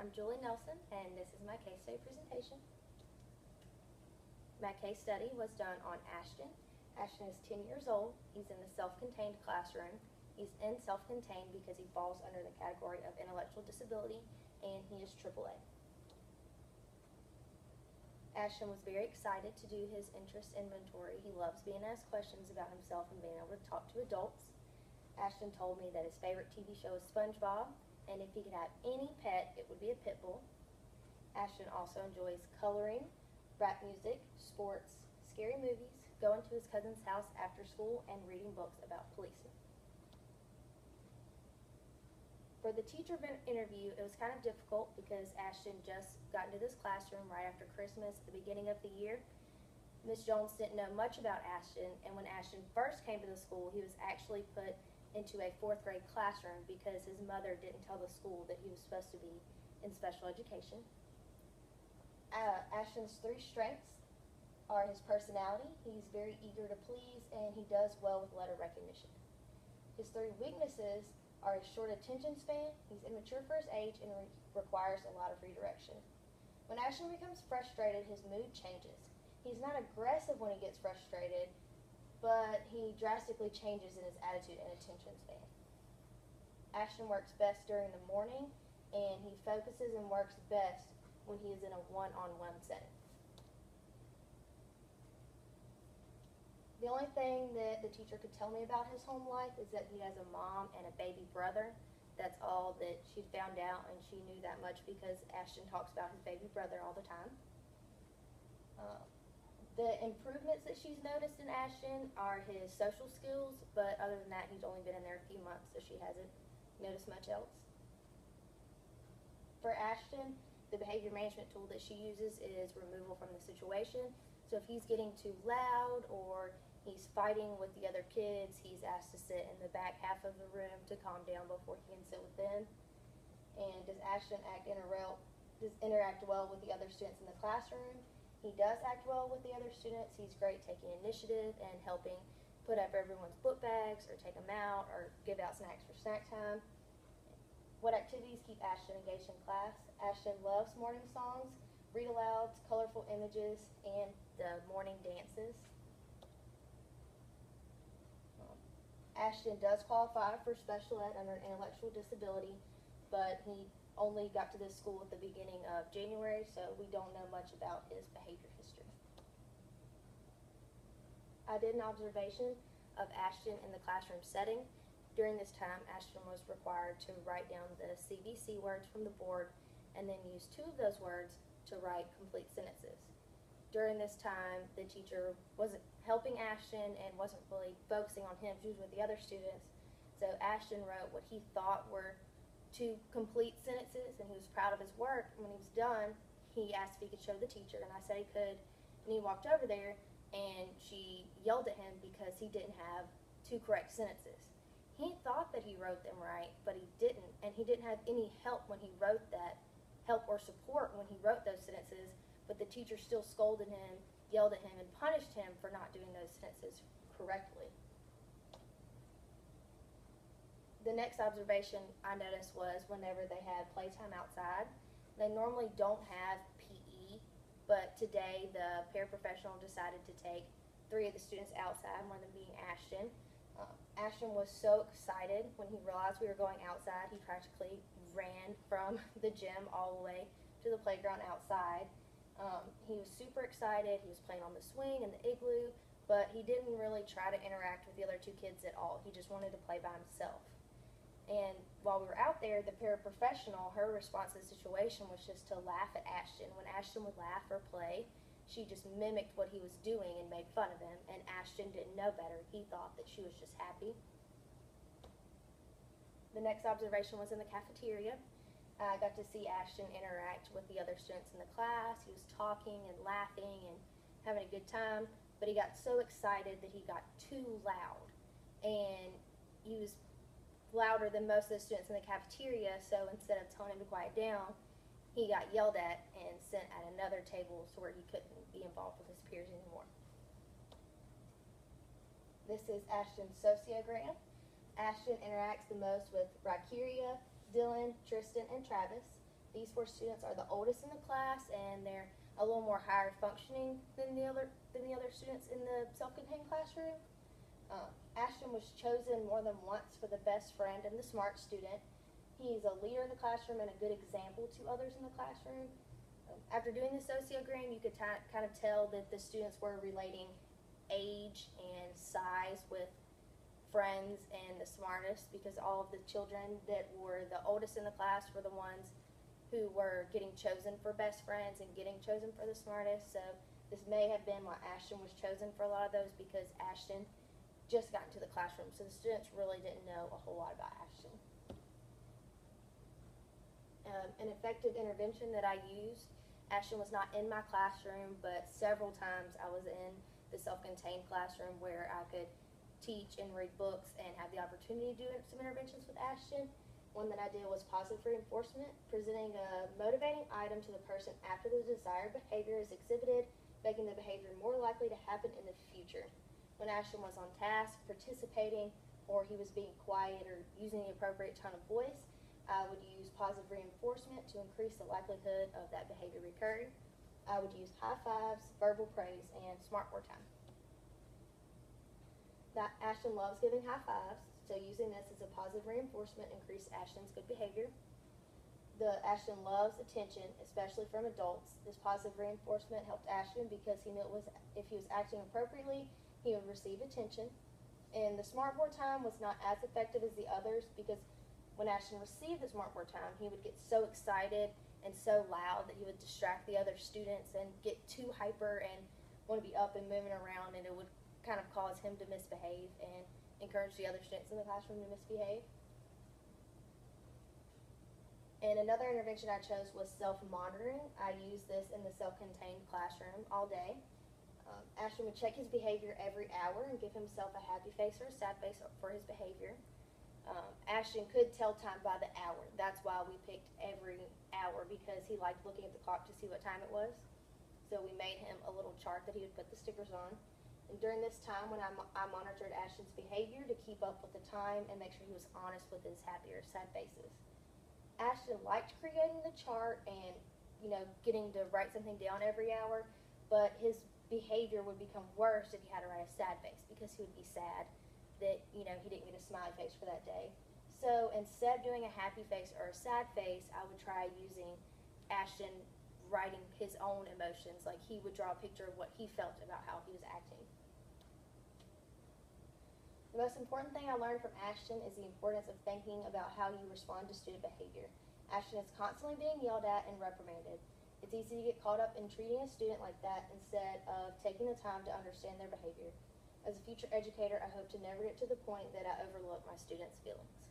I'm Julie Nelson, and this is my case study presentation. My case study was done on Ashton. Ashton is 10 years old. He's in the self-contained classroom. He's in self-contained because he falls under the category of intellectual disability, and he is AAA. Ashton was very excited to do his interest inventory. He loves being asked questions about himself and being able to talk to adults. Ashton told me that his favorite TV show is SpongeBob, and if he could have any pet, it would be a pit bull. Ashton also enjoys coloring, rap music, sports, scary movies, going to his cousin's house after school, and reading books about policemen. For the teacher interview, it was kind of difficult because Ashton just got into this classroom right after Christmas, the beginning of the year. Ms. Jones didn't know much about Ashton, and when Ashton first came to the school, he was actually put into a 4th grade classroom because his mother didn't tell the school that he was supposed to be in special education. Ashton's 3 strengths are his personality. He's very eager to please, and he does well with letter recognition. His 3 weaknesses are his short attention span. He's immature for his age and requires a lot of redirection. When Ashton becomes frustrated, his mood changes. He's not aggressive when he gets frustrated, but he drastically changes in his attitude and attention span. Ashton works best during the morning, and he focuses and works best when he is in a one-on-one setting. The only thing that the teacher could tell me about his home life is that he has a mom and a baby brother. That's all that she found out, and she knew that much because Ashton talks about his baby brother all the time. The improvements that she's noticed in Ashton are his social skills, but other than that, he's only been in there a few months, so she hasn't noticed much else. For Ashton, the behavior management tool that she uses is removal from the situation. So if he's getting too loud or he's fighting with the other kids, he's asked to sit in the back half of the room to calm down before he can sit with them. And does Ashton interact well with the other students in the classroom? He does act well with the other students. He's great taking initiative and helping put up everyone's book bags or take them out or give out snacks for snack time. What activities keep Ashton engaged in class? Ashton loves morning songs, read-alouds, colorful images, and the morning dances. Ashton does qualify for special ed under intellectual disability, but he only got to this school at the beginning of January, so we don't know much about his behavior history. I did an observation of Ashton in the classroom setting. During this time, Ashton was required to write down the CBC words from the board and then use 2 of those words to write complete sentences. During this time, the teacher wasn't helping Ashton and wasn't really focusing on him. She was with the other students. So Ashton wrote what he thought were 2 complete sentences, and he was proud of his work. When he was done, he asked if he could show the teacher, and I said he could. And he walked over there, and she yelled at him because he didn't have 2 correct sentences. He thought that he wrote them right, but he didn't, and he didn't have any help when he wrote that, help or support when he wrote those sentences, but the teacher still scolded him, yelled at him, and punished him for not doing those sentences correctly. The next observation I noticed was whenever they had playtime outside, they normally don't have PE, but today the paraprofessional decided to take 3 of the students outside, one of them being Ashton. Ashton was so excited when he realized we were going outside, he practically ran from the gym all the way to the playground outside. He was super excited. He was playing on the swing and the igloo, but he didn't really try to interact with the other 2 kids at all. He just wanted to play by himself. And while we were out there, the paraprofessional, her response to the situation was just to laugh at Ashton. When Ashton would laugh or play, she just mimicked what he was doing and made fun of him, and Ashton didn't know better. He thought that she was just happy. The next observation was in the cafeteria. I got to see Ashton interact with the other students in the class. He was talking and laughing and having a good time, but he got so excited that he got too loud, and he was louder than most of the students in the cafeteria, so instead of telling him to quiet down, he got yelled at and sent at another table to where he couldn't be involved with his peers anymore. This is Ashton's sociogram. Ashton interacts the most with Rakiria, Dylan, Tristan, and Travis. These 4 students are the oldest in the class, and they're a little more higher functioning than the other students in the self-contained classroom. Ashton was chosen more than once for the best friend and the smart student. He's a leader in the classroom and a good example to others in the classroom. After doing the sociogram, you could kind of tell that the students were relating age and size with friends and the smartest, because all of the children that were the oldest in the class were the ones who were getting chosen for best friends and getting chosen for the smartest. So this may have been why Ashton was chosen for a lot of those, because Ashton just got into the classroom, so the students really didn't know a whole lot about Ashton. An effective intervention that I used, Ashton was not in my classroom, but several times I was in the self-contained classroom where I could teach and read books and have the opportunity to do some interventions with Ashton. One that I did was positive reinforcement, presenting a motivating item to the person after the desired behavior is exhibited, making the behavior more likely to happen in the future. When Ashton was on task, participating, or he was being quiet or using the appropriate tone of voice, I would use positive reinforcement to increase the likelihood of that behavior recurring. I would use high fives, verbal praise, and smart word time. That Ashton loves giving high fives, so using this as a positive reinforcement increased Ashton's good behavior. Ashton loves attention, especially from adults. This positive reinforcement helped Ashton because he knew if he was acting appropriately, he would receive attention. And the smartboard time was not as effective as the others, because when Ashton received the smartboard time, he would get so excited and so loud that he would distract the other students and get too hyper and want to be up and moving around, and it would kind of cause him to misbehave and encourage the other students in the classroom to misbehave. And another intervention I chose was self-monitoring. I used this in the self-contained classroom all day. Ashton would check his behavior every hour and give himself a happy face or a sad face for his behavior. Ashton could tell time by the hour. That's why we picked every hour, because he liked looking at the clock to see what time it was. So we made him a little chart that he would put the stickers on. And during this time, when I monitored Ashton's behavior to keep up with the time and make sure he was honest with his happy or sad faces. Ashton liked creating the chart and, getting to write something down every hour, but his behavior would become worse if he had to write a sad face, because he would be sad that, he didn't get a smiley face for that day. So instead of doing a happy face or a sad face, I would try using Ashton writing his own emotions. Like, he would draw a picture of what he felt about how he was acting. The most important thing I learned from Ashton is the importance of thinking about how you respond to student behavior. Ashton is constantly being yelled at and reprimanded. It's easy to get caught up in treating a student like that instead of taking the time to understand their behavior. As a future educator, I hope to never get to the point that I overlook my students' feelings.